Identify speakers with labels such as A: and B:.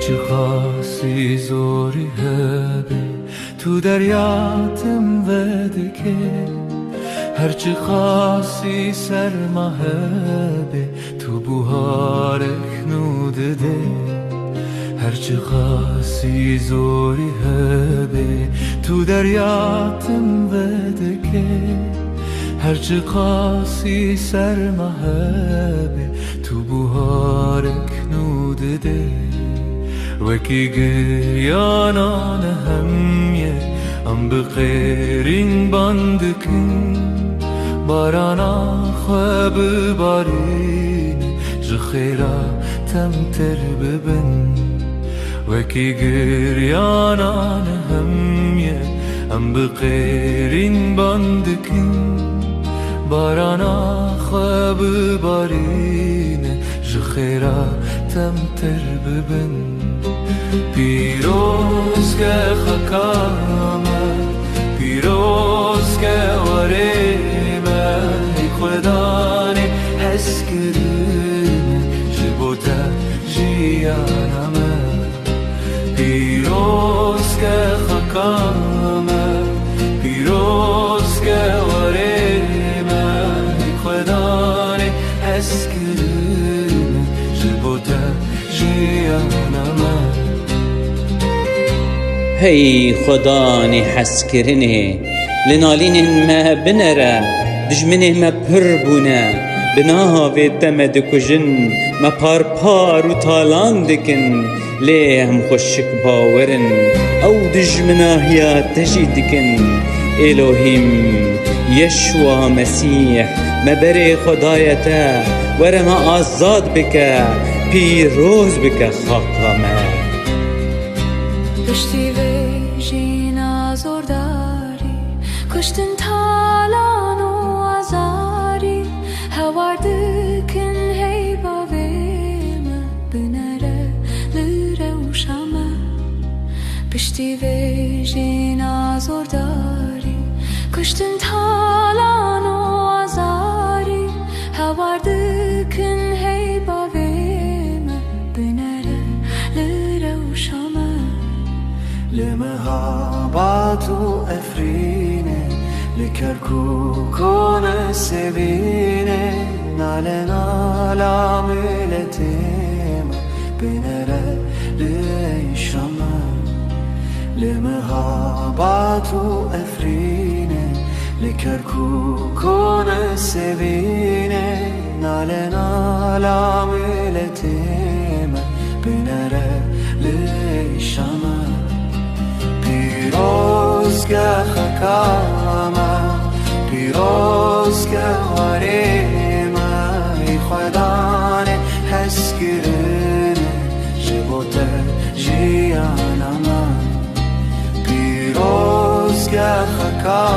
A: هرچی خاصی زوری هبه تو دریاتم وده که هرچی خاصی سرما هبه تو بوهارک نوده ده هرچی خاصی زوری هبه تو دریاتم وده که هرچی خاصی سرما هبه تو بوهارک نوده ده وکی گریانان همیه ام بخیرین بندکن بارانا خواب بارین جخیرا تمتر ببن وکی گریانان همیه ام بخیرین بندکن بارانا خواب بارین جخیرا تمتر ببن پیروز که خکامه پیروز که وریمه ای خدانه حس کرنه جبوته جیانمه پیروز که خکامه پیروز که وریمه ای خدانه حس کرنه جبوته جیانمه
B: هی خدانی حس کرنه لنالین ما بنره دجمنه ما پر بونه بناوی دمد کجن ما پار و تالان دکن لیه هم خوشک باورن او دجمنه هیا تجی دکن الوهیم یشوا مسیح ما بری خدایتا ورما آزاد بکه پیروز بکه خاقامه
C: پشتی ویژینا زور داری کشتن تالان و ازاری هواردکن هی باویمه بنره لره و شمه پشتی ویژینا زور داری کشتن تالان و ازاری هواردکن هی باویمه بنره لره و شمه
A: لمهابات و افرینه لکرکوکون سبینه نال نالا ملتیم بنره لیشمه لمهابات و افرینه لکرکوکون سبینه نال نالا ملتیم بنره لیشمه پیروز که خکامه پیروز که وریمه ای خدانه حس کرنه جبوته جیانمه پیروز که خکامه